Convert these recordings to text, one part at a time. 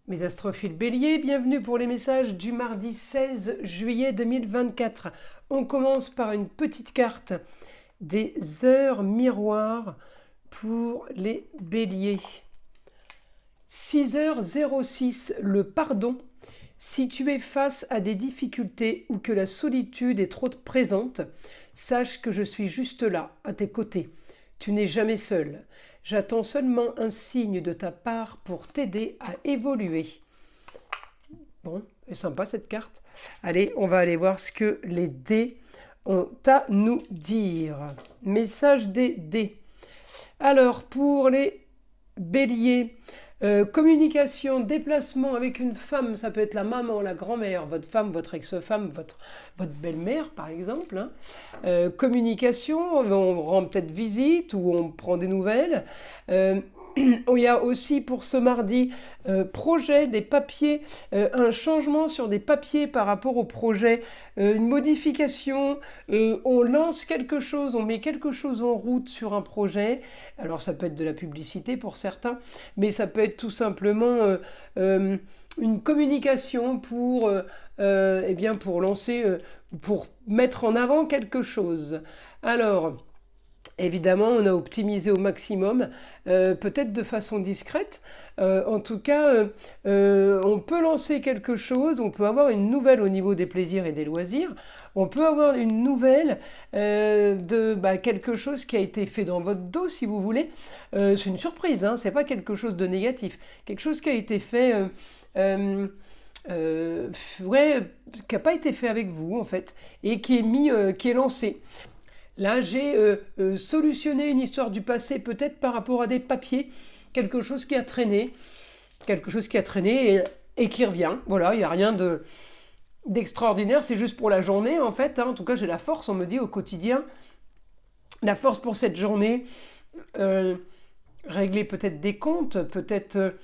Mes astrophiles béliers, bienvenue pour les messages du mardi 16 juillet 2024. On commence par une petite carte des heures miroirs pour les béliers. 6h06, le pardon. Si tu es face à des difficultés ou que la solitude est trop présente, sache que je suis juste là, à tes côtés. Tu n'es jamais seul. J'attends seulement un signe de ta part pour t'aider à évoluer. Bon, c'est sympa cette carte. Allez, on va aller voir ce que les dés ont à nous dire. Message des dés. Alors, pour les béliers, communication, déplacement avec une femme, ça peut être la maman, la grand-mère, votre femme, votre ex-femme, votre belle-mère par exemple. Communication, on rend peut-être visite ou on prend des nouvelles. Il y a aussi pour ce mardi projet, des papiers, un changement sur des papiers par rapport au projet, une modification, on lance quelque chose, on met quelque chose en route sur un projet. Alors ça peut être de la publicité pour certains, mais ça peut être tout simplement une communication pour lancer, pour mettre en avant quelque chose. Alors, évidemment, on a optimisé au maximum, peut-être de façon discrète. En tout cas, on peut lancer quelque chose, on peut avoir une nouvelle au niveau des plaisirs et des loisirs. On peut avoir une nouvelle de quelque chose qui a été fait dans votre dos, si vous voulez. C'est une surprise, hein, c'est pas quelque chose de négatif. Quelque chose qui a été fait... qui n'a pas été fait avec vous en fait, et qui est lancé. Là, j'ai solutionné une histoire du passé, peut-être par rapport à des papiers, quelque chose qui a traîné et qui revient. Voilà, il n'y a rien d'extraordinaire, c'est juste pour la journée en fait. En tout cas, j'ai la force, on me dit au quotidien, la force pour cette journée, régler peut-être des comptes, peut-être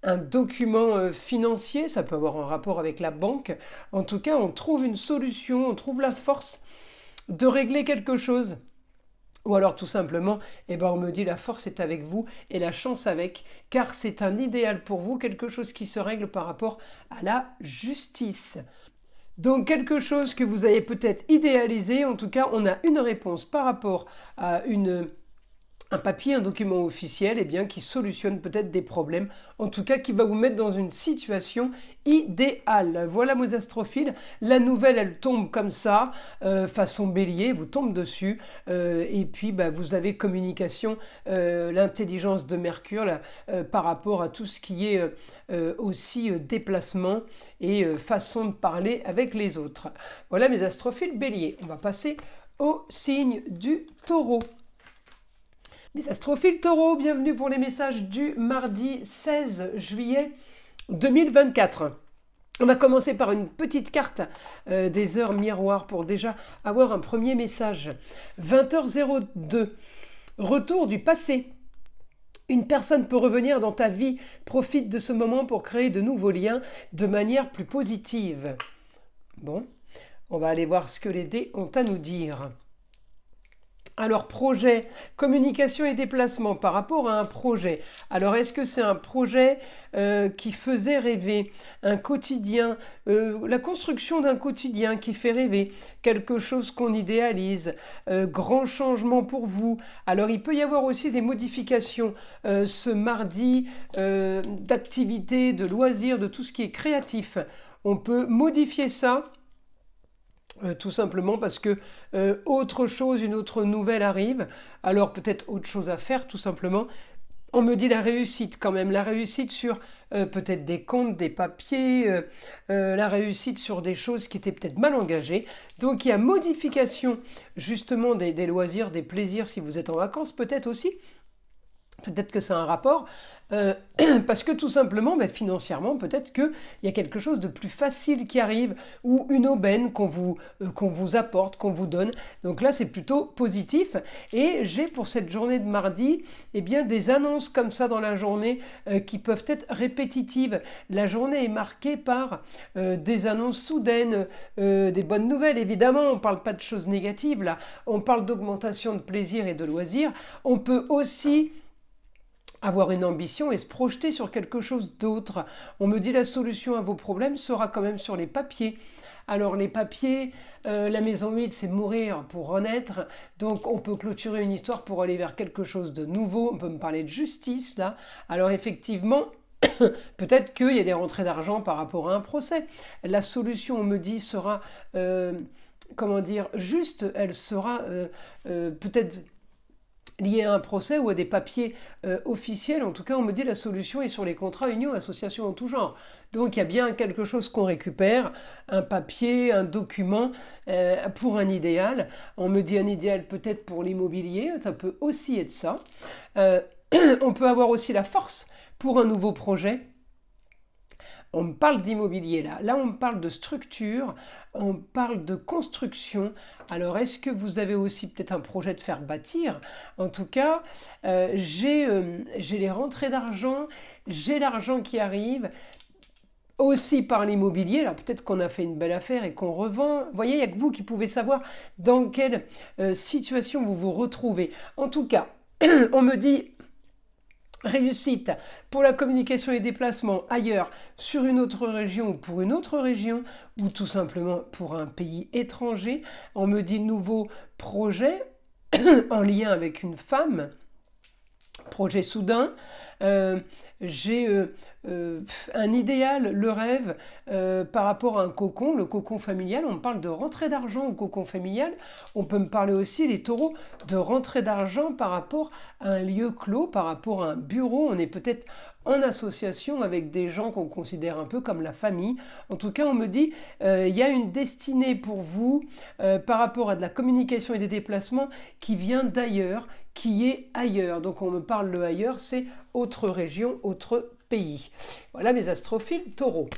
un document financier, ça peut avoir un rapport avec la banque. En tout cas, on trouve une solution, on trouve la force de régler quelque chose. Ou alors tout simplement, on me dit la force est avec vous et la chance avec, car c'est un idéal pour vous, quelque chose qui se règle par rapport à la justice. Donc quelque chose que vous avez peut-être idéalisé, en tout cas on a une réponse par rapport à un papier, un document officiel, qui solutionne peut-être des problèmes, en tout cas qui va vous mettre dans une situation idéale. Voilà mes astrophiles, la nouvelle elle tombe comme ça, façon bélier, vous tombe dessus, et puis vous avez communication, l'intelligence de Mercure là, par rapport à tout ce qui est aussi déplacement et façon de parler avec les autres. Voilà mes astrophiles bélier. On va passer au signe du taureau. Les astrophiles taureaux, bienvenue pour les messages du mardi 16 juillet 2024. On va commencer par une petite carte des heures miroirs pour déjà avoir un premier message. 20h02, retour du passé. Une personne peut revenir dans ta vie, profite de ce moment pour créer de nouveaux liens de manière plus positive. Bon, on va aller voir ce que les dés ont à nous dire. Alors projet, communication et déplacement par rapport à un projet. Alors est-ce que c'est un projet qui faisait rêver, un quotidien, la construction d'un quotidien qui fait rêver, quelque chose qu'on idéalise, grand changement pour vous. Alors il peut y avoir aussi des modifications ce mardi d'activités, de loisirs, de tout ce qui est créatif. On peut modifier ça. Tout simplement parce que autre chose, une autre nouvelle arrive, alors peut-être autre chose à faire tout simplement. On me dit la réussite quand même, la réussite sur peut-être des comptes, des papiers, la réussite sur des choses qui étaient peut-être mal engagées. Donc il y a modification justement des loisirs, des plaisirs si vous êtes en vacances peut-être aussi. Peut-être que c'est un rapport, parce que tout simplement, financièrement, peut-être qu'il y a quelque chose de plus facile qui arrive, ou une aubaine qu'on vous apporte, qu'on vous donne. Donc là, c'est plutôt positif. Et j'ai pour cette journée de mardi, des annonces comme ça dans la journée qui peuvent être répétitives. La journée est marquée par des annonces soudaines, des bonnes nouvelles. Évidemment, on ne parle pas de choses négatives là. On parle d'augmentation de plaisir et de loisirs. On peut aussi avoir une ambition et se projeter sur quelque chose d'autre. On me dit la solution à vos problèmes sera quand même sur les papiers. Alors les papiers, la maison 8, c'est mourir pour renaître. Donc on peut clôturer une histoire pour aller vers quelque chose de nouveau. On peut me parler de justice là. Alors effectivement, peut-être qu'il y a des rentrées d'argent par rapport à un procès. La solution, on me dit, sera, juste. Elle sera peut-être lié à un procès ou à des papiers officiels. En tout cas, on me dit la solution est sur les contrats unions, associations en tout genre. Donc il y a bien quelque chose qu'on récupère, un papier, un document pour un idéal. On me dit un idéal peut-être pour l'immobilier, ça peut aussi être ça. On peut avoir aussi la force pour un nouveau projet. On me parle d'immobilier là. Là, on me parle de structure, on parle de construction. Alors, est-ce que vous avez aussi peut-être un projet de faire bâtir? En tout cas, j'ai les rentrées d'argent, j'ai l'argent qui arrive. Aussi par l'immobilier, alors peut-être qu'on a fait une belle affaire et qu'on revend. Vous voyez, il n'y a que vous qui pouvez savoir dans quelle situation vous vous retrouvez. En tout cas, on me dit réussite pour la communication et déplacement ailleurs, sur une autre région ou pour une autre région, ou tout simplement pour un pays étranger. On me dit nouveau projet en lien avec une femme, projet soudain. J'ai un idéal, le rêve, par rapport à un cocon, le cocon familial. On me parle de rentrée d'argent au cocon familial. On peut me parler aussi, les taureaux, de rentrée d'argent par rapport à un lieu clos, par rapport à un bureau. On est peut-être en association avec des gens qu'on considère un peu comme la famille. En tout cas, on me dit, il y a une destinée pour vous par rapport à de la communication et des déplacements qui vient d'ailleurs, qui est ailleurs. Donc on me parle le ailleurs, c'est autre région, autre pays. Voilà mes astrophiles taureaux.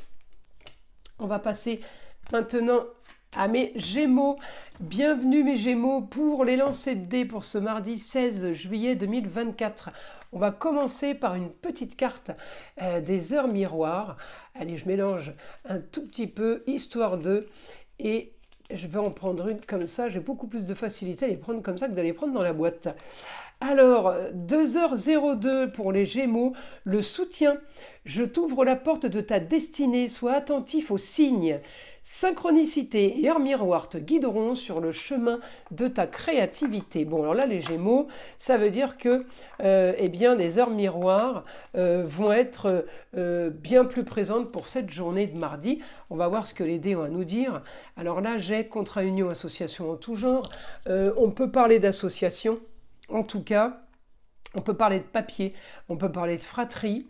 On va passer maintenant à mes Gémeaux. Bienvenue mes Gémeaux pour les lancers de dés pour ce mardi 16 juillet 2024. On va commencer par une petite carte des heures miroirs. Allez, je mélange un tout petit peu, histoire de... Et je vais en prendre une comme ça. J'ai beaucoup plus de facilité à les prendre comme ça que d'aller prendre dans la boîte. Alors, 2h02 pour les Gémeaux, le soutien. Je t'ouvre la porte de ta destinée, sois attentif aux signes. Synchronicité et heure miroir te guideront sur le chemin de ta créativité. Bon, alors là, les Gémeaux, ça veut dire que eh bien, des heures miroirs vont être bien plus présentes pour cette journée de mardi. On va voir ce que les dés ont à nous dire. Alors là, j'ai contrat union, association en tout genre. On peut parler d'association. En tout cas, on peut parler de papier, on peut parler de fratrie,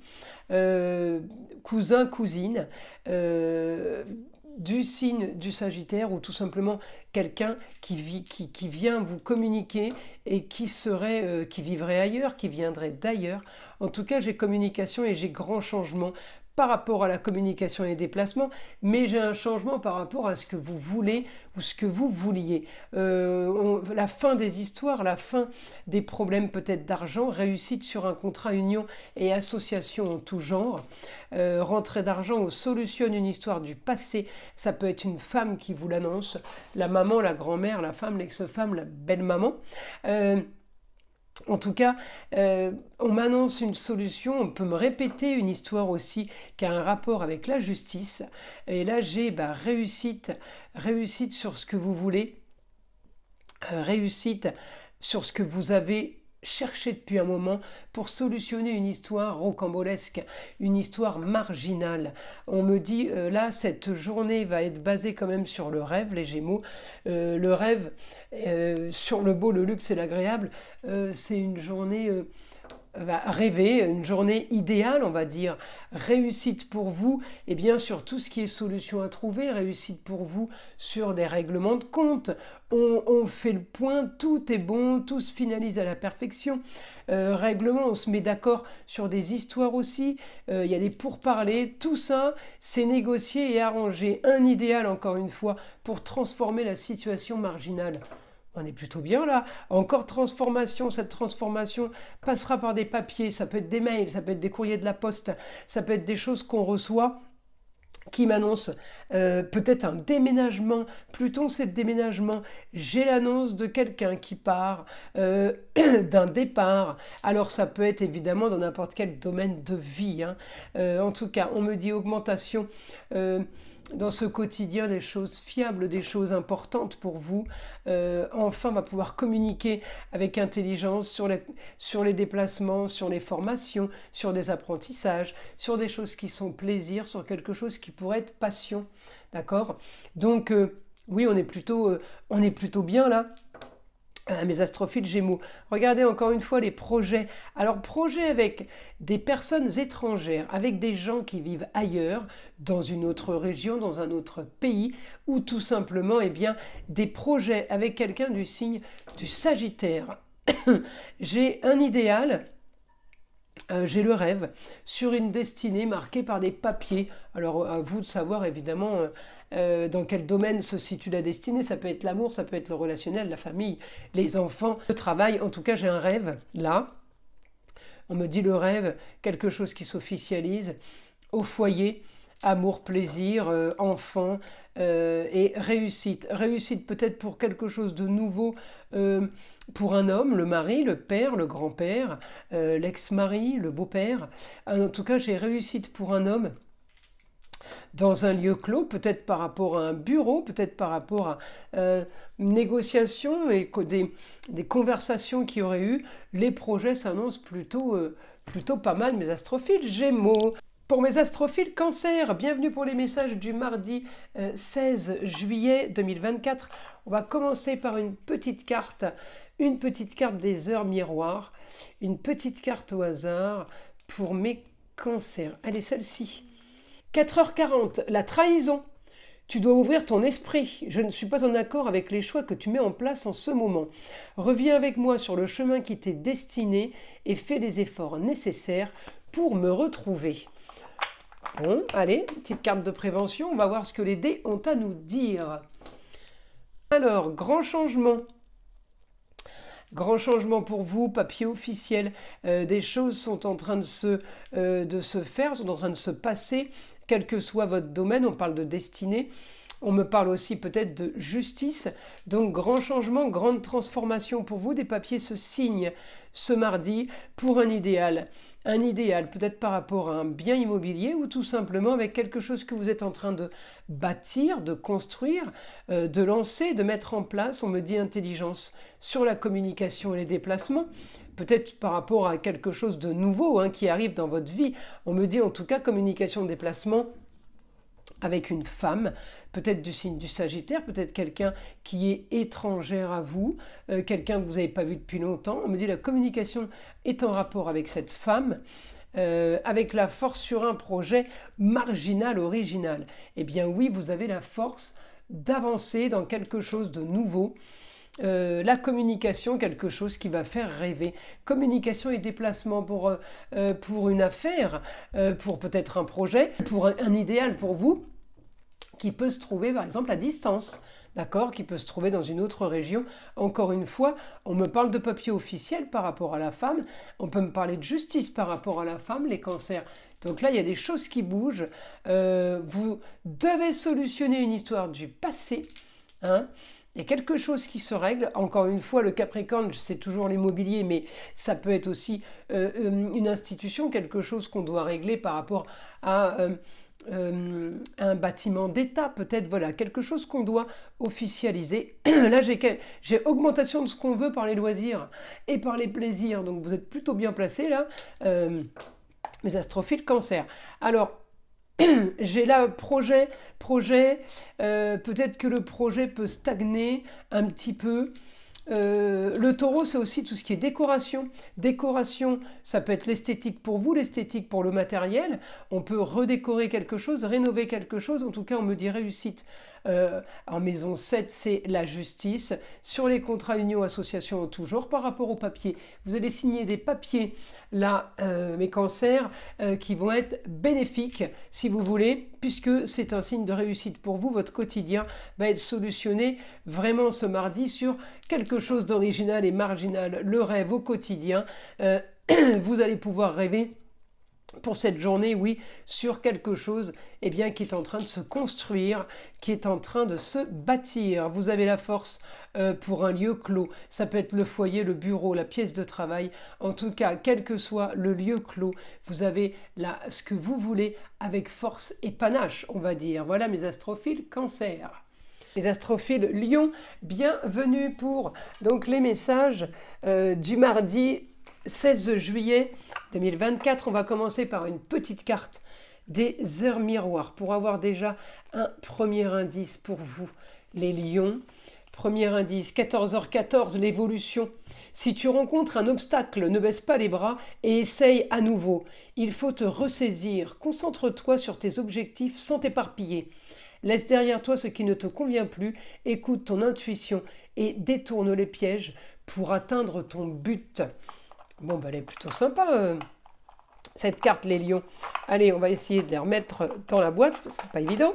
cousin, cousine, du signe du Sagittaire ou tout simplement quelqu'un qui vient vous communiquer et qui vivrait ailleurs, qui viendrait d'ailleurs. En tout cas, j'ai communication et j'ai grand changement par rapport à la communication et les déplacements, mais j'ai un changement par rapport à ce que vous voulez ou ce que vous vouliez. La fin des histoires, la fin des problèmes peut-être d'argent, réussite sur un contrat union et association en tout genre, rentrée d'argent ou solutionne une histoire du passé, ça peut être une femme qui vous l'annonce, la maman, la grand-mère, la femme, l'ex-femme, la belle-maman. En tout cas, on m'annonce une solution, on peut me répéter une histoire aussi qui a un rapport avec la justice. Et là, j'ai réussite sur ce que vous voulez, réussite sur ce que vous avez cherché depuis un moment pour solutionner une histoire rocambolesque, une histoire marginale. On me dit, là, cette journée va être basée quand même sur le rêve, les Gémeaux. Le rêve, sur le beau, le luxe et l'agréable, c'est une journée... rêver, une journée idéale, on va dire, réussite pour vous, et bien sur tout ce qui est solution à trouver, réussite pour vous sur des règlements de compte, on fait le point, tout est bon, tout se finalise à la perfection, règlement, on se met d'accord sur des histoires aussi, il y a des pourparlers, tout ça, c'est négocié et arrangé, un idéal encore une fois, pour transformer la situation marginale. On est plutôt bien là. Encore transformation, cette transformation passera par des papiers, ça peut être des mails, ça peut être des courriers de la poste, ça peut être des choses qu'on reçoit qui m'annonce peut-être un déménagement. Pluton, c'est le déménagement. J'ai l'annonce de quelqu'un qui part, d'un départ. Alors ça peut être évidemment dans n'importe quel domaine de vie, hein. En tout cas, on me dit augmentation dans ce quotidien, des choses fiables, des choses importantes pour vous. Enfin, on va pouvoir communiquer avec intelligence sur les déplacements, sur les formations, sur des apprentissages, sur des choses qui sont plaisir, sur quelque chose qui pourrait être passion. D'accord? Donc, oui, on est plutôt bien là. Mes astrophiles Gémeaux. Regardez encore une fois les projets. Alors, projets avec des personnes étrangères, avec des gens qui vivent ailleurs, dans une autre région, dans un autre pays, ou tout simplement, eh bien, des projets avec quelqu'un du signe du Sagittaire. J'ai un idéal. J'ai le rêve sur une destinée marquée par des papiers. Alors à vous de savoir évidemment dans quel domaine se situe la destinée. Ça peut être l'amour, ça peut être le relationnel, la famille, les enfants, le travail. En tout cas, j'ai un rêve là. On me dit le rêve, quelque chose qui s'officialise au foyer. Amour, plaisir, enfant et réussite. Réussite peut-être pour quelque chose de nouveau pour un homme, le mari, le père, le grand-père, l'ex-mari, le beau-père. En tout cas, j'ai réussite pour un homme dans un lieu clos, peut-être par rapport à un bureau, peut-être par rapport à une négociation et des conversations qu'il y aurait eu. Les projets s'annoncent plutôt pas mal, mes astrophiles Gémeaux. Pour mes astrophiles Cancer, bienvenue pour les messages du mardi 16 juillet 2024. On va commencer par une petite carte des heures miroirs, une petite carte au hasard pour mes cancers. Allez, celle-ci. 4h40, la trahison. Tu dois ouvrir ton esprit. Je ne suis pas en accord avec les choix que tu mets en place en ce moment. Reviens avec moi sur le chemin qui t'est destiné et fais les efforts nécessaires pour me retrouver. Bon, allez, petite carte de prévention, on va voir ce que les dés ont à nous dire. Alors, grand changement. Grand changement pour vous, papier officiel. Des choses sont en train de se faire, sont en train de se passer, quel que soit votre domaine. On parle de destinée. On me parle aussi peut-être de justice. Donc, grand changement, grande transformation pour vous. Des papiers se signent ce mardi pour un idéal. Un idéal peut-être par rapport à un bien immobilier ou tout simplement avec quelque chose que vous êtes en train de bâtir, de construire, de lancer, de mettre en place. On me dit intelligence sur la communication et les déplacements. Peut-être par rapport à quelque chose de nouveau qui arrive dans votre vie. On me dit en tout cas communication, déplacement avec une femme, peut-être du signe du Sagittaire, peut-être quelqu'un qui est étrangère à vous, quelqu'un que vous n'avez pas vu depuis longtemps. On me dit la communication est en rapport avec cette femme, avec la force sur un projet marginal, original. Eh bien oui, vous avez la force d'avancer dans quelque chose de nouveau. La communication, quelque chose qui va faire rêver. Communication et déplacement pour une affaire, pour peut-être un projet, pour un idéal pour vous, qui peut se trouver par exemple à distance, d'accord, qui peut se trouver dans une autre région. Encore une fois, on me parle de papier officiel par rapport à la femme, on peut me parler de justice par rapport à la femme, les cancers. Donc là, il y a des choses qui bougent. Vous devez solutionner une histoire du passé, hein. Il y a quelque chose qui se règle. Encore une fois, le Capricorne, c'est toujours l'immobilier, mais ça peut être aussi une institution, quelque chose qu'on doit régler par rapport à un bâtiment d'État, peut-être, voilà, quelque chose qu'on doit officialiser. Là, j'ai augmentation de ce qu'on veut par les loisirs et par les plaisirs, donc vous êtes plutôt bien placés là, mes astrophiles Cancer. Alors, j'ai là projet, peut-être que le projet peut stagner un petit peu. Le taureau, c'est aussi tout ce qui est décoration. Décoration, ça peut être l'esthétique pour vous, l'esthétique pour le matériel. On peut redécorer quelque chose, rénover quelque chose. En tout cas, on me dit réussite. En maison 7, c'est la justice. Sur les contrats union, association, toujours par rapport au papier. Vous allez signer des papiers, là, mes cancers, qui vont être bénéfiques, si vous voulez, puisque c'est un signe de réussite pour vous. Votre quotidien va être solutionné vraiment ce mardi sur quelque chose d'original et marginal, le rêve au quotidien. Vous allez pouvoir rêver pour cette journée, oui, sur quelque chose eh bien, qui est en train de se construire, qui est en train de se bâtir. Vous avez la force pour un lieu clos. Ça peut être le foyer, le bureau, la pièce de travail. En tout cas, quel que soit le lieu clos, vous avez là ce que vous voulez avec force et panache, on va dire. Voilà mes astrophiles Cancer. Les astrophiles Lion, bienvenue pour donc, les messages du mardi 16 juillet 2024. On va commencer par une petite carte des heures miroirs pour avoir déjà un premier indice pour vous, les lions. Premier indice, 14h14, l'évolution. Si tu rencontres un obstacle, ne baisse pas les bras et essaye à nouveau. Il faut te ressaisir. Concentre-toi sur tes objectifs sans t'éparpiller. Laisse derrière toi ce qui ne te convient plus, écoute ton intuition et détourne les pièges pour atteindre ton but. Bon, elle est plutôt sympa, cette carte, les lions. Allez, on va essayer de les remettre dans la boîte, parce que c'est pas évident.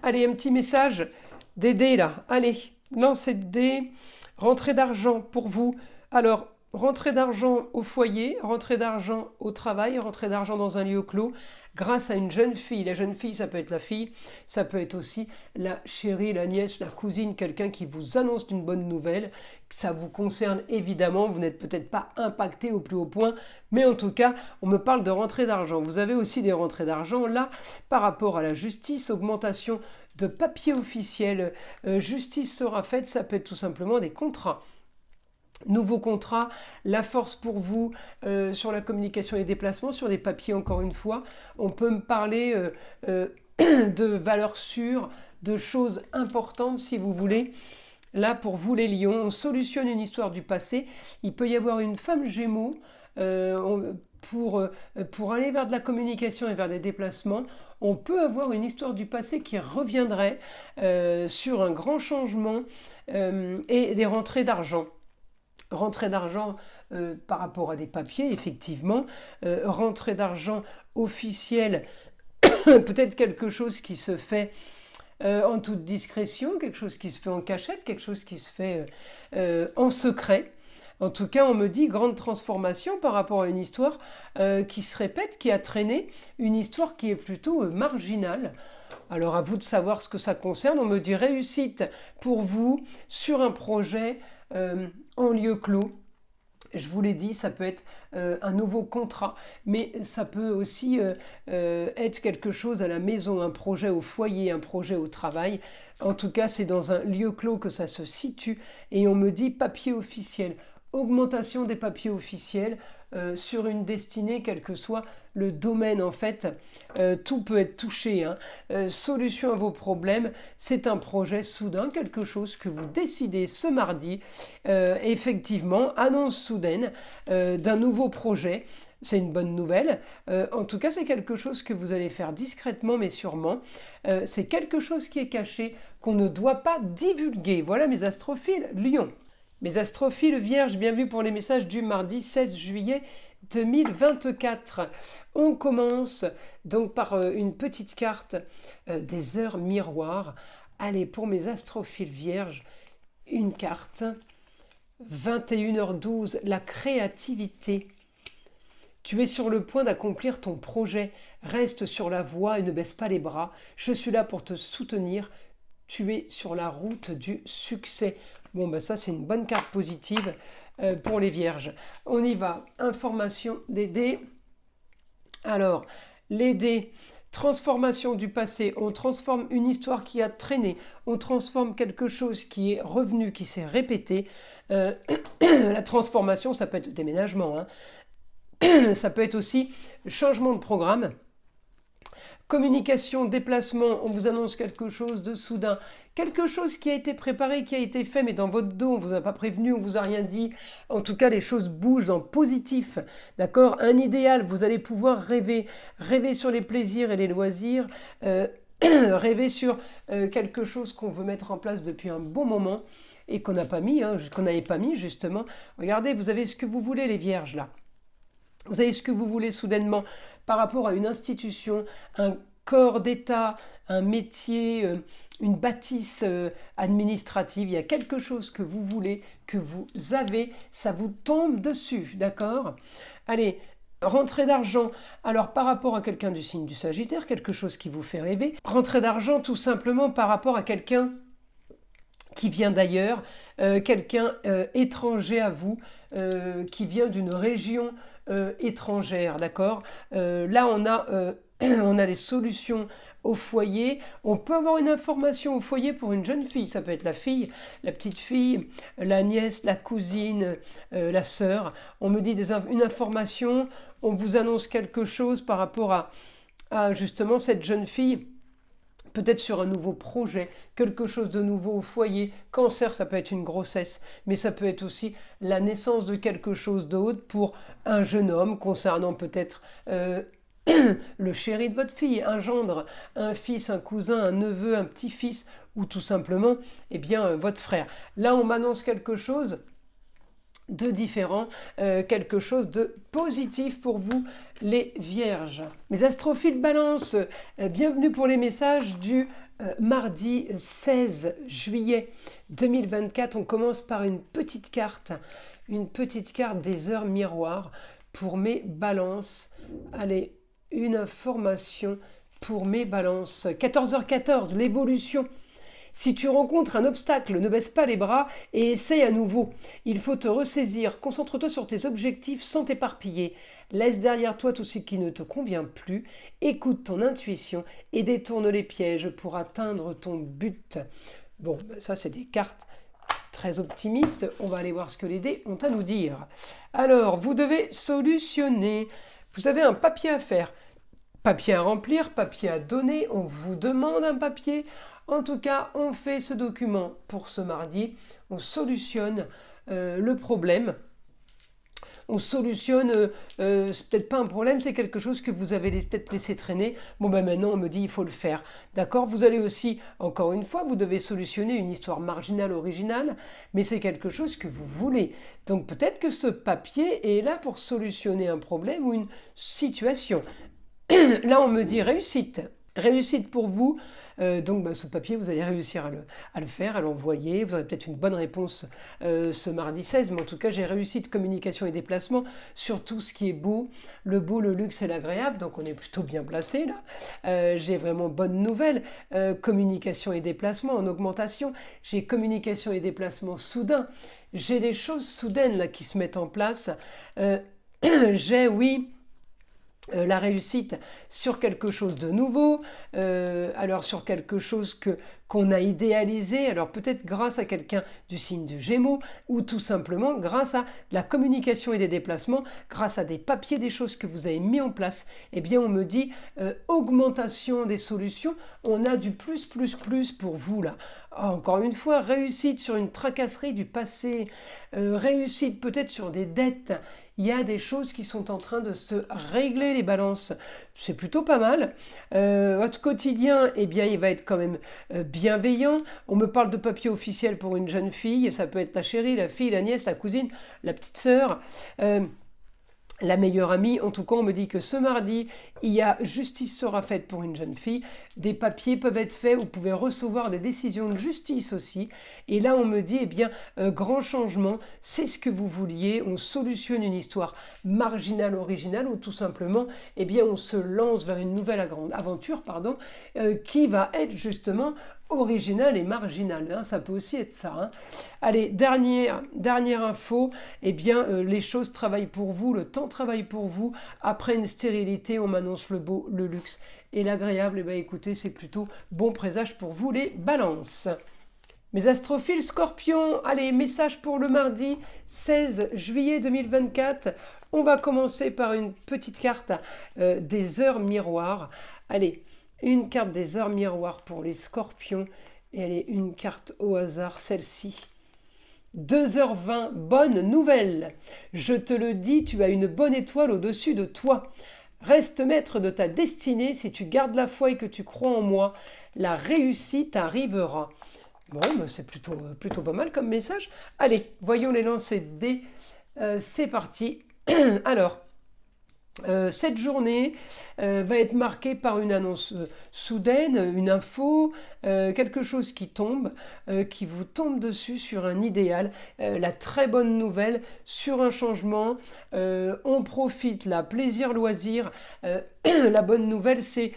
Allez, un petit message des dés, là. Allez, lancez de dés. Rentrée d'argent pour vous. Alors, rentrée d'argent au foyer, rentrée d'argent au travail, rentrée d'argent dans un lieu clos, grâce à une jeune fille. La jeune fille, ça peut être la fille, ça peut être aussi la chérie, la nièce, la cousine, quelqu'un qui vous annonce une bonne nouvelle. Ça vous concerne évidemment, vous n'êtes peut-être pas impacté au plus haut point, mais en tout cas, on me parle de rentrée d'argent. Vous avez aussi des rentrées d'argent là, par rapport à la justice, augmentation de papier officiel, justice sera faite, ça peut être tout simplement des contrats. Nouveau contrat, la force pour vous sur la communication et les déplacements, sur des papiers encore une fois. On peut me parler de valeurs sûres, de choses importantes si vous voulez. Là pour vous les lions, on solutionne une histoire du passé. Il peut y avoir une femme gémeaux pour aller vers de la communication et vers des déplacements. On peut avoir une histoire du passé qui reviendrait sur un grand changement et des rentrées d'argent. Rentrée d'argent par rapport à des papiers, effectivement. Rentrée d'argent officielle, peut-être quelque chose qui se fait en toute discrétion, quelque chose qui se fait en cachette, quelque chose qui se fait en secret. En tout cas, on me dit grande transformation par rapport à une histoire qui se répète, qui a traîné, une histoire qui est plutôt marginale. Alors à vous de savoir ce que ça concerne. On me dit réussite pour vous sur un projet en lieu clos. Je vous l'ai dit, ça peut être un nouveau contrat, mais ça peut aussi être quelque chose à la maison, un projet au foyer, un projet au travail. En tout cas, c'est dans un lieu clos que ça se situe et on me dit papier officiel. Augmentation des papiers officiels sur une destinée, quel que soit le domaine en fait, tout peut être touché. Solution à vos problèmes, c'est un projet soudain, quelque chose que vous décidez ce mardi, effectivement, annonce soudaine d'un nouveau projet. C'est une bonne nouvelle. En tout cas, c'est quelque chose que vous allez faire discrètement, mais sûrement. C'est quelque chose qui est caché, qu'on ne doit pas divulguer. Voilà mes astrophiles Lion. Mes astrophiles Vierges, bienvenue pour les messages du mardi 16 juillet 2024. On commence donc par une petite carte des heures miroirs. Allez, pour mes astrophiles Vierges, une carte. 21h12, la créativité. Tu es sur le point d'accomplir ton projet. Reste sur la voie et ne baisse pas les bras. Je suis là pour te soutenir. Tu es sur la route du succès. Bon, ça, c'est une bonne carte positive pour les Vierges. On y va. Information des dés. Alors, les dés, transformation du passé. On transforme une histoire qui a traîné. On transforme quelque chose qui est revenu, qui s'est répété. La transformation, ça peut être déménagement. Ça peut être aussi changement de programme. Communication, déplacement, on vous annonce quelque chose de soudain, quelque chose qui a été préparé, qui a été fait, mais dans votre dos, on ne vous a pas prévenu, on ne vous a rien dit. En tout cas, les choses bougent en positif, d'accord? Un idéal, vous allez pouvoir rêver, rêver sur les plaisirs et les loisirs, rêver sur quelque chose qu'on veut mettre en place depuis un bon moment et qu'on n'a pas mis, qu'on n'avait pas mis justement. Regardez, vous avez ce que vous voulez, les Vierges, là. Vous avez ce que vous voulez soudainement par rapport à une institution, un corps d'État, un métier, une bâtisse administrative. Il y a quelque chose que vous voulez, que vous avez, ça vous tombe dessus, d'accord? Allez, Rentrée d'argent, alors par rapport à quelqu'un du signe du Sagittaire, quelque chose qui vous fait rêver. Rentrée d'argent tout simplement par rapport à quelqu'un qui vient d'ailleurs, quelqu'un étranger à vous, qui vient d'une région étrangère, d'accord. Là, on a des solutions au foyer. On peut avoir une information au foyer pour une jeune fille. Ça peut être la fille, la petite fille, la nièce, la cousine, la sœur. On me dit une information, on vous annonce quelque chose par rapport à justement cette jeune fille. Peut-être sur un nouveau projet, quelque chose de nouveau au foyer. Cancer, ça peut être une grossesse, mais ça peut être aussi la naissance de quelque chose d'autre pour un jeune homme, concernant peut-être le chéri de votre fille, un gendre, un fils, un cousin, un neveu, un petit-fils, ou tout simplement, eh bien, votre frère. Là, on m'annonce quelque chose de différent, quelque chose de positif pour vous, les vierges. Mes astrophiles balance, bienvenue pour les messages du mardi 16 juillet 2024. On commence par une petite carte des heures miroirs pour mes balances. Allez, une information pour mes balances. 14h14, l'évolution. Si tu rencontres un obstacle, ne baisse pas les bras et essaye à nouveau. Il faut te ressaisir, concentre-toi sur tes objectifs sans t'éparpiller. Laisse derrière toi tout ce qui ne te convient plus, écoute ton intuition et détourne les pièges pour atteindre ton but. Bon, ça c'est des cartes très optimistes. On va aller voir ce que les dés ont à nous dire. Alors, vous devez solutionner. Vous avez un papier à faire. Papier à remplir, papier à donner. On vous demande un papier. En tout cas, on fait ce document pour ce mardi, on solutionne le problème. On solutionne, c'est peut-être pas un problème, c'est quelque chose que vous avez peut-être laissé traîner. Bon ben maintenant on me dit il faut le faire. D'accord. Vous allez aussi, encore une fois, vous devez solutionner une histoire marginale, originale, mais c'est quelque chose que vous voulez. Donc peut-être que ce papier est là pour solutionner un problème ou une situation. Là on me dit réussite. Réussite pour vous, donc ce papier vous allez réussir à le faire, à l'envoyer, vous aurez peut-être une bonne réponse ce mardi 16, mais en tout cas j'ai réussi de communication et déplacement sur tout ce qui est beau, le luxe et l'agréable, donc on est plutôt bien placé là. J'ai vraiment bonne nouvelle, communication et déplacement en augmentation, j'ai communication et déplacement soudain, j'ai des choses soudaines là qui se mettent en place, j'ai oui... la réussite sur quelque chose de nouveau, alors sur quelque chose qu'on a idéalisé, alors peut-être grâce à quelqu'un du signe du Gémeaux, ou tout simplement grâce à la communication et des déplacements, grâce à des papiers, des choses que vous avez mis en place. Eh bien on me dit augmentation des solutions, on a du plus pour vous là. Encore une fois, réussite sur une tracasserie du passé, réussite peut-être sur des dettes. Il y a des choses qui sont en train de se régler, les balances. C'est plutôt pas mal. Votre quotidien, eh bien, il va être quand même bienveillant. On me parle de papier officiel pour une jeune fille. Ça peut être la chérie, la fille, la nièce, la cousine, la petite sœur. La meilleure amie, en tout cas on me dit que ce mardi, il y a justice sera faite pour une jeune fille, des papiers peuvent être faits, vous pouvez recevoir des décisions de justice aussi, et là on me dit, eh bien, grand changement, c'est ce que vous vouliez, on solutionne une histoire marginale, originale, ou tout simplement, eh bien on se lance vers une nouvelle aventure, qui va être justement original et marginal, hein, ça peut aussi être ça. Hein. Allez, dernière info, eh bien les choses travaillent pour vous, le temps travaille pour vous. Après une stérilité, on m'annonce le beau, le luxe et l'agréable. Eh bien écoutez, c'est plutôt bon présage pour vous les balances. Mes astrophiles scorpions, allez, message pour le mardi 16 juillet 2024. On va commencer par une petite carte des heures miroirs. Allez, une carte des heures miroirs pour les scorpions. Et elle est une carte au hasard, celle-ci. 2h20, bonne nouvelle. Je te le dis, tu as une bonne étoile au-dessus de toi. Reste maître de ta destinée si tu gardes la foi et que tu crois en moi. La réussite arrivera. Bon, ben c'est plutôt pas mal comme message. Allez, voyons les lancers de dés. C'est parti. Alors, Cette journée va être marquée par une annonce soudaine, une info, quelque chose qui vous tombe dessus sur un idéal, la très bonne nouvelle sur un changement. On profite là, plaisir, loisir. La bonne nouvelle, c'est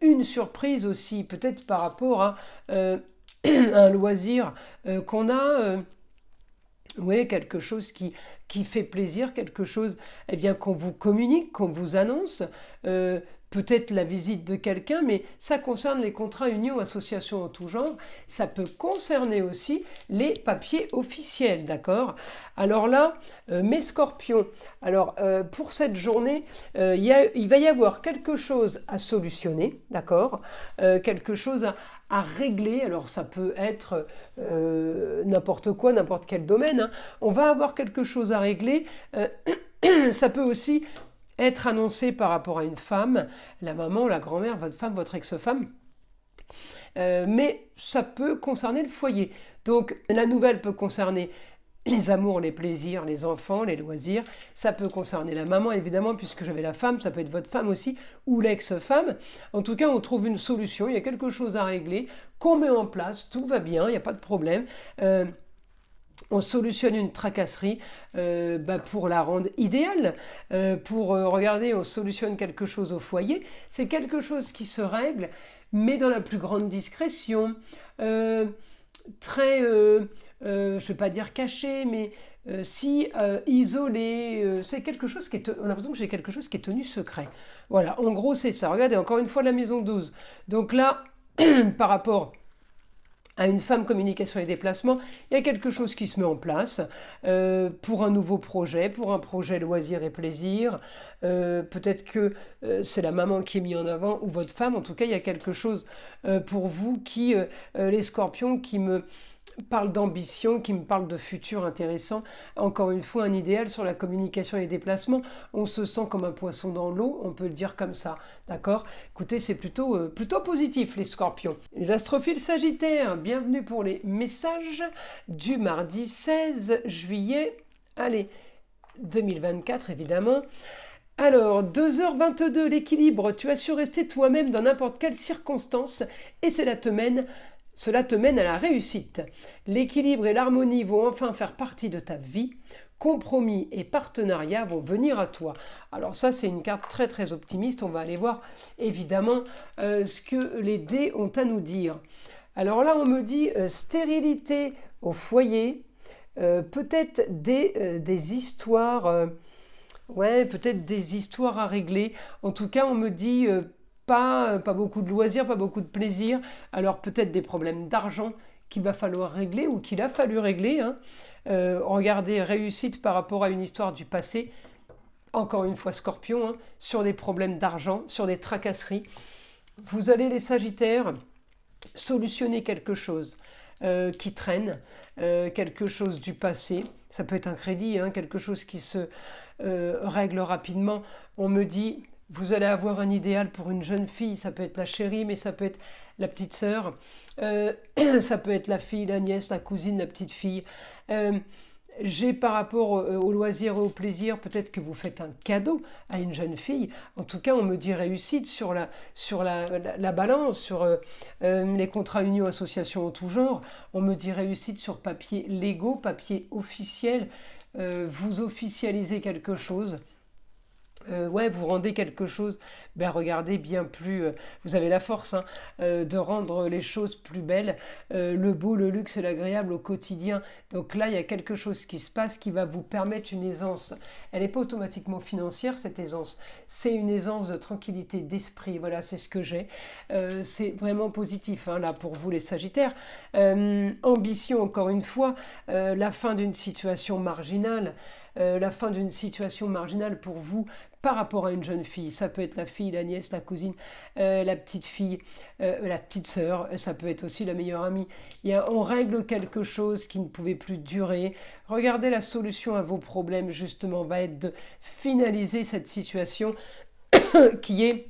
une surprise aussi, peut-être par rapport à un loisir qu'on a. Oui, quelque chose qui fait plaisir, quelque chose eh bien, qu'on vous communique, qu'on vous annonce, peut-être la visite de quelqu'un, mais ça concerne les contrats unions, associations en tout genre, ça peut concerner aussi les papiers officiels, d'accord? Alors là, mes scorpions, alors pour cette journée, il va y avoir quelque chose à solutionner, d'accord? Quelque chose à régler, alors ça peut être n'importe quoi, n'importe quel domaine, hein. On va avoir quelque chose à régler, ça peut aussi être annoncé par rapport à une femme, la maman, la grand-mère, votre femme, votre ex-femme, mais ça peut concerner le foyer. Donc la nouvelle peut concerner les amours, les plaisirs, les enfants, les loisirs. Ça peut concerner la maman, évidemment, puisque j'avais la femme. Ça peut être votre femme aussi, ou l'ex-femme. En tout cas, on trouve une solution. Il y a quelque chose à régler, qu'on met en place. Tout va bien, il n'y a pas de problème. On solutionne une tracasserie pour la rendre idéale. Regardez, on solutionne quelque chose au foyer. C'est quelque chose qui se règle, mais dans la plus grande discrétion. Très... je ne vais pas dire caché, mais isolé. C'est quelque chose on a l'impression que c'est quelque chose qui est tenu secret. Voilà, en gros, c'est ça. Regardez, encore une fois, la maison 12. Donc là, par rapport à une femme communication et déplacement, il y a quelque chose qui se met en place pour un nouveau projet, pour un projet loisir et plaisir. Peut-être que c'est la maman qui est mise en avant ou votre femme. En tout cas, il y a quelque chose pour vous les scorpions, qui me parle d'ambition, qui me parle de futur intéressant. Encore une fois, un idéal sur la communication et les déplacements. On se sent comme un poisson dans l'eau, on peut le dire comme ça. D'accord? Écoutez, c'est plutôt positif, les scorpions. Les astrophiles sagittaires, bienvenue pour les messages du mardi 16 juillet. Allez, 2024, évidemment. Alors, 2h22, l'équilibre. Tu as su rester toi-même dans n'importe quelle circonstance et cela te mène à la réussite. L'équilibre et l'harmonie vont enfin faire partie de ta vie. Compromis et partenariat vont venir à toi. Alors ça, c'est une carte très très optimiste. On va aller voir évidemment ce que les dés ont à nous dire. Alors là, on me dit stérilité au foyer, peut-être des histoires... peut-être des histoires à régler. En tout cas, on me dit... pas beaucoup de loisirs, pas beaucoup de plaisir. Alors peut-être des problèmes d'argent qu'il va falloir régler ou qu'il a fallu régler. Hein. Regardez, réussite par rapport à une histoire du passé. Encore une fois, Scorpion, hein, sur des problèmes d'argent, sur des tracasseries. Vous allez, les Sagittaires, solutionner quelque chose qui traîne, quelque chose du passé. Ça peut être un crédit, hein, quelque chose qui se règle rapidement. On me dit... Vous allez avoir un idéal pour une jeune fille, ça peut être la chérie, mais ça peut être la petite sœur, ça peut être la fille, la nièce, la cousine, la petite fille. J'ai par rapport au loisir et au plaisir, peut-être que vous faites un cadeau à une jeune fille. En tout cas, on me dit réussite sur la balance, sur les contrats union, association en tout genre. On me dit réussite sur papier légaux, papier officiel. Vous officialisez quelque chose. Vous rendez quelque chose, regardez bien plus, vous avez la force hein, de rendre les choses plus belles, le beau, le luxe et l'agréable au quotidien. Donc là, il y a quelque chose qui se passe qui va vous permettre une aisance. Elle n'est pas automatiquement financière, cette aisance. C'est une aisance de tranquillité d'esprit. Voilà, c'est ce que j'ai. C'est vraiment positif, hein, là, pour vous, les Sagittaires. Ambition, encore une fois, la fin d'une situation marginale. La fin d'une situation marginale pour vous par rapport à une jeune fille. Ça peut être la fille, la nièce, la cousine, la petite fille, la petite sœur. Ça peut être aussi la meilleure amie. On règle quelque chose qui ne pouvait plus durer. Regardez, la solution à vos problèmes, justement, va être de finaliser cette situation qui est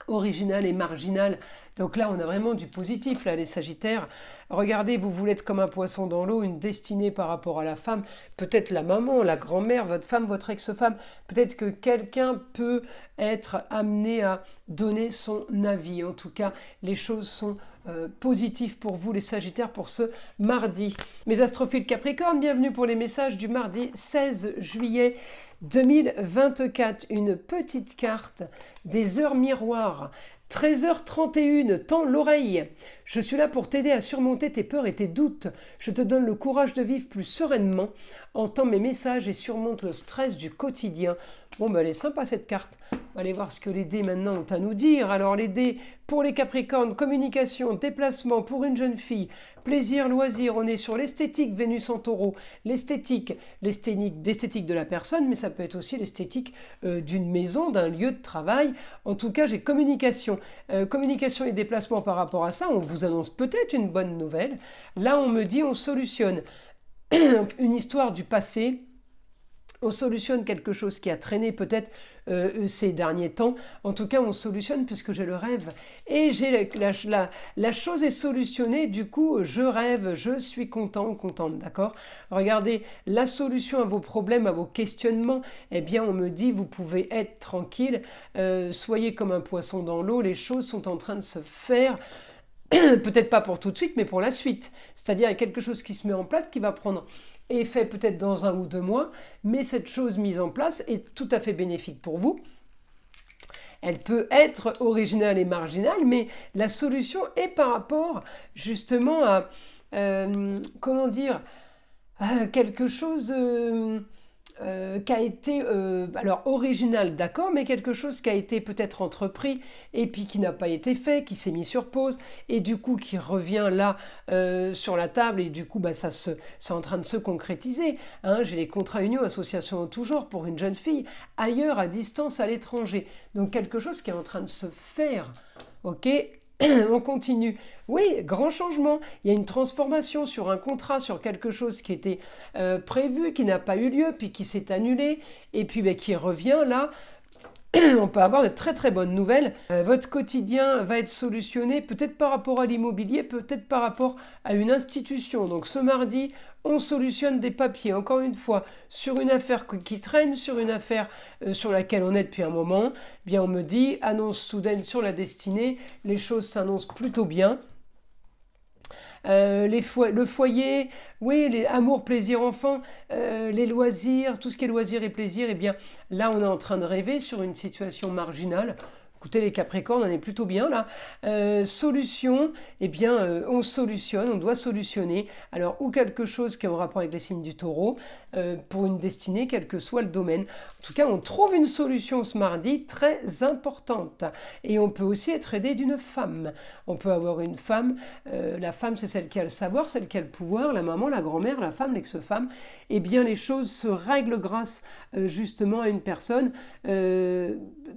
original et marginal. Donc là, on a vraiment du positif, là, les Sagittaires. Regardez, vous voulez être comme un poisson dans l'eau, une destinée par rapport à la femme, peut-être la maman, la grand-mère, votre femme, votre ex-femme, peut-être que quelqu'un peut être amené à donner son avis. En tout cas, les choses sont positives pour vous, les Sagittaires, pour ce mardi. Mes astrophiles Capricorne, bienvenue pour les messages du mardi 16 juillet 2024, une petite carte des heures miroirs. 13h31, tends l'oreille. Je suis là pour t'aider à surmonter tes peurs et tes doutes. Je te donne le courage de vivre plus sereinement. Entends mes messages et surmonte le stress du quotidien. Bon, ben elle est sympa cette carte. On va aller voir ce que les dés maintenant ont à nous dire. Alors les dés pour les Capricornes, communication, déplacement pour une jeune fille, plaisir, loisir. On est sur l'esthétique, Vénus en taureau. L'esthétique de la personne, mais ça peut être aussi l'esthétique d'une maison, d'un lieu de travail. En tout cas, j'ai communication. Communication et déplacement par rapport à ça. On vous annonce peut-être une bonne nouvelle. Là, on me dit on solutionne une histoire du passé. On solutionne quelque chose qui a traîné peut-être ces derniers temps. En tout cas, on solutionne puisque j'ai le rêve. Et j'ai la chose est solutionnée, du coup, je rêve, je suis content, contente, d'accord? Regardez, la solution à vos problèmes, à vos questionnements, eh bien, on me dit, vous pouvez être tranquille, soyez comme un poisson dans l'eau, les choses sont en train de se faire. Peut-être pas pour tout de suite, mais pour la suite. C'est-à-dire, il y a quelque chose qui se met en place, qui va prendre effet peut-être dans 1 ou 2 mois, mais cette chose mise en place est tout à fait bénéfique pour vous. Elle peut être originale et marginale, mais la solution est par rapport justement à, comment dire, quelque chose qui a été, alors original, d'accord, mais quelque chose qui a été peut-être entrepris et puis qui n'a pas été fait, qui s'est mis sur pause et du coup qui revient là sur la table et du coup c'est en train de se concrétiser. Hein, j'ai les contrats union, association en tout genre pour une jeune fille ailleurs, à distance, à l'étranger. Donc quelque chose qui est en train de se faire, ok. On continue. Oui, grand changement. Il y a une transformation sur un contrat, sur quelque chose qui était prévu, qui n'a pas eu lieu, puis qui s'est annulé, et puis qui revient là. On peut avoir de très très bonnes nouvelles. Votre quotidien va être solutionné, peut-être par rapport à l'immobilier, peut-être par rapport à une institution. Donc ce mardi, on solutionne des papiers, encore une fois, sur une affaire qui traîne, sur une affaire sur laquelle on est depuis un moment. Eh bien, on me dit, annonce soudaine sur la destinée, les choses s'annoncent plutôt bien. Le foyer, oui, les amour, plaisir, enfant, les loisirs, tout ce qui est loisirs et plaisir, eh bien là on est en train de rêver sur une situation marginale. Écoutez les Capricornes, on est plutôt bien là. Solution, eh bien on solutionne, on doit solutionner. Alors ou quelque chose qui est en rapport avec les signes du taureau, pour une destinée, quel que soit le domaine. En tout cas, on trouve une solution ce mardi très importante. Et on peut aussi être aidé d'une femme. On peut avoir une femme, la femme c'est celle qui a le savoir, celle qui a le pouvoir, la maman, la grand-mère, la femme, l'ex-femme. Eh bien les choses se règlent grâce justement à une personne.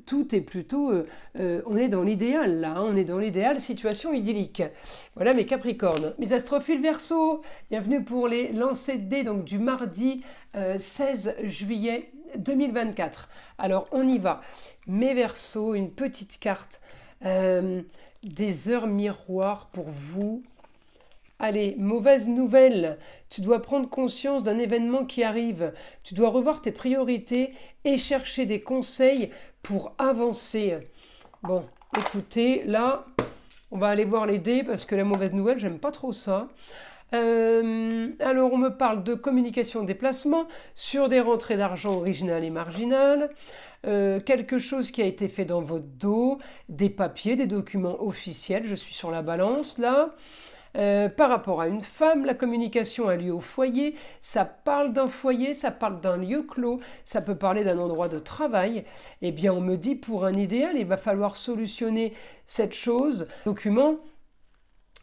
Tout est plutôt... on est dans l'idéal là, hein, on est dans l'idéal, situation idyllique. Voilà mes Capricornes. Mes astrophiles Verseau, bienvenue pour les lancers de dés donc, du mardi 16 juillet 2024. Alors on y va. Mes Verseaux, une petite carte des heures miroirs pour vous. Allez, mauvaise nouvelle, tu dois prendre conscience d'un événement qui arrive, tu dois revoir tes priorités et chercher des conseils pour avancer. Bon, écoutez, là, on va aller voir les dés parce que la mauvaise nouvelle, j'aime pas trop ça. Alors, on me parle de communication déplacement sur des rentrées d'argent originales et marginales. Quelque chose qui a été fait dans votre dos, des papiers, des documents officiels, je suis sur la balance là. Par rapport à une femme, la communication a lieu au foyer, ça parle d'un foyer, ça parle d'un lieu clos, ça peut parler d'un endroit de travail. Eh bien, on me dit pour un idéal, il va falloir solutionner cette chose, document,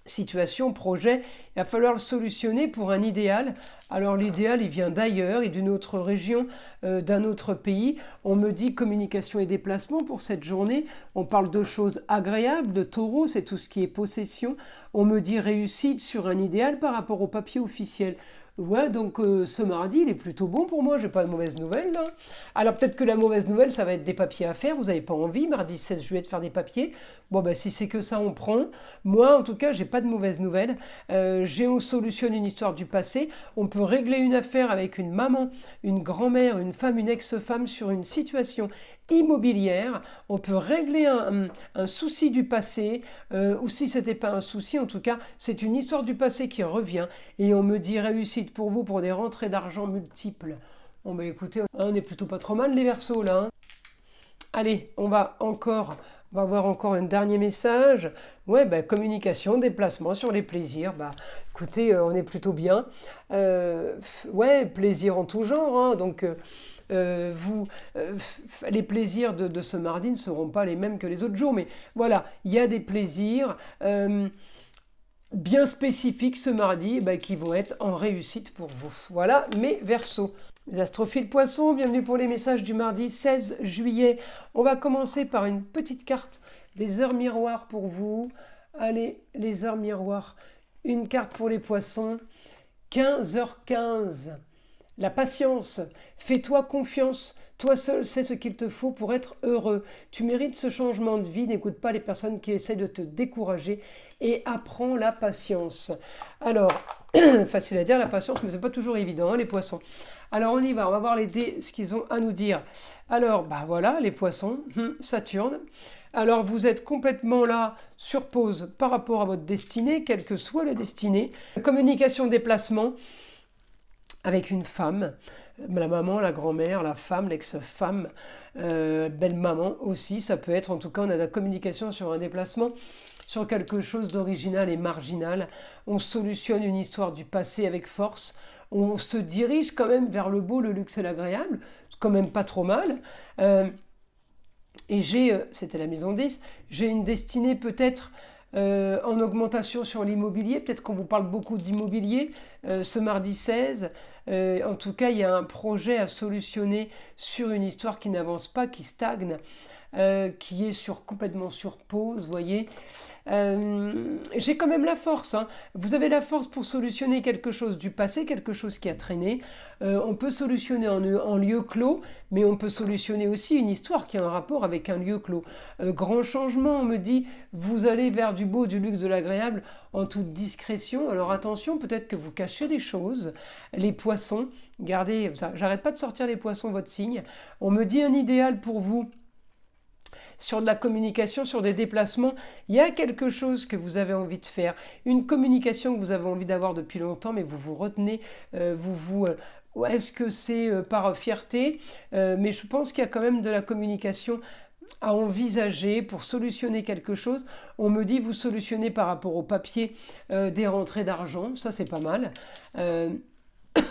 situation, projet, il va falloir le solutionner pour un idéal. Alors l'idéal, il vient d'ailleurs et d'une autre région, d'un autre pays. On me dit communication et déplacement pour cette journée. On parle de choses agréables, de taureau, c'est tout ce qui est possession. On me dit réussite sur un idéal par rapport au papier officiel. Ouais, donc ce mardi, il est plutôt bon pour moi, j'ai pas de mauvaise nouvelle là. Alors peut-être que la mauvaise nouvelle, ça va être des papiers à faire, vous n'avez pas envie, mardi 16 juillet, de faire des papiers. Bon, bah si c'est que ça, on prend. Moi, en tout cas, j'ai pas de mauvaise nouvelle. On solutionne une histoire du passé, on peut régler une affaire avec une maman, une grand-mère, une femme, une ex-femme sur une situation immobilière, on peut régler un souci du passé, ou si ce n'était pas un souci, en tout cas, c'est une histoire du passé qui revient, et on me dit réussite pour vous pour des rentrées d'argent multiples. Bon bah écoutez, on est plutôt pas trop mal les Verseaux là. Hein. Allez, on va voir encore un dernier message. Ouais, bah, communication, déplacement sur les plaisirs. Bah, écoutez, on est plutôt bien. Ouais, plaisir en tout genre. Hein, donc, les plaisirs de ce mardi ne seront pas les mêmes que les autres jours. Mais voilà, il y a des plaisirs bien spécifiques ce mardi bah, qui vont être en réussite pour vous. Voilà, mes Verseaux. Les astrophiles poissons, bienvenue pour les messages du mardi 16 juillet. On va commencer par une petite carte des heures miroirs pour vous. Allez, les heures miroirs. Une carte pour les poissons. 15h15. La patience. Fais-toi confiance. Toi seul sais ce qu'il te faut pour être heureux. Tu mérites ce changement de vie. N'écoute pas les personnes qui essaient de te décourager et apprends la patience. Alors, facile à dire la patience, mais c'est pas toujours évident, hein, les poissons. Alors on y va, on va voir les dés, ce qu'ils ont à nous dire. Alors, bah voilà, les poissons, Saturne. Alors vous êtes complètement là sur pause par rapport à votre destinée, quelle que soit la destinée. Communication, déplacement avec une femme, la maman, la grand-mère, la femme, l'ex-femme, belle-maman aussi. Ça peut être, en tout cas, on a de la communication sur un déplacement, sur quelque chose d'original et marginal. On solutionne une histoire du passé avec force. On se dirige quand même vers le beau, le luxe et l'agréable. C'est quand même pas trop mal. Et c'était la maison 10, j'ai une destinée peut-être en augmentation sur l'immobilier. Peut-être qu'on vous parle beaucoup d'immobilier ce mardi 16. En tout cas, il y a un projet à solutionner sur une histoire qui n'avance pas, qui stagne. Qui est complètement sur pause, vous voyez. J'ai quand même la force. Hein. Vous avez la force pour solutionner quelque chose du passé, quelque chose qui a traîné. On peut solutionner en lieu clos, mais on peut solutionner aussi une histoire qui a un rapport avec un lieu clos. Grand changement, on me dit, vous allez vers du beau, du luxe, de l'agréable en toute discrétion. Alors attention, peut-être que vous cachez des choses. Les poissons, gardez, j'arrête pas de sortir les poissons, votre signe. On me dit un idéal pour vous. Sur de la communication, sur des déplacements, il y a quelque chose que vous avez envie de faire, une communication que vous avez envie d'avoir depuis longtemps, mais vous vous retenez, est-ce que c'est par fierté mais je pense qu'il y a quand même de la communication à envisager pour solutionner quelque chose. On me dit vous solutionnez par rapport au papier des rentrées d'argent, ça c'est pas mal.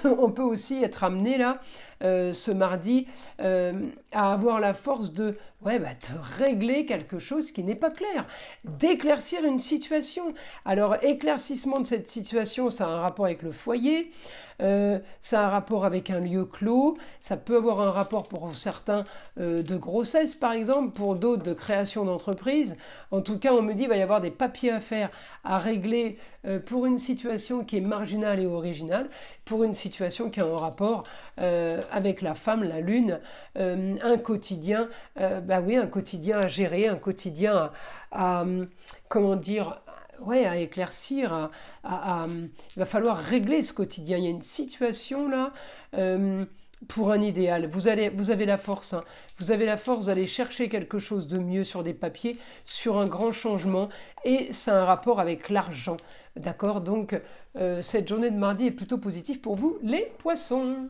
On peut aussi être amené là, ce mardi, à avoir la force de régler quelque chose qui n'est pas clair, d'éclaircir une situation. Alors, éclaircissement de cette situation, ça a un rapport avec le foyer, ça a un rapport avec un lieu clos, ça peut avoir un rapport pour certains de grossesse par exemple, pour d'autres de création d'entreprise. En tout cas, on me dit qu'il va y avoir des papiers à faire, à régler pour une situation qui est marginale et originale, pour une situation qui a un rapport avec la femme, la lune, un quotidien, un quotidien à gérer, un quotidien à à éclaircir, il va falloir régler ce quotidien. Il y a une situation là pour un idéal. Vous avez la force. Hein. Vous avez la force d'aller chercher quelque chose de mieux sur des papiers, sur un grand changement. Et ça a un rapport avec l'argent. D'accord. Donc, cette journée de mardi est plutôt positive pour vous, les poissons.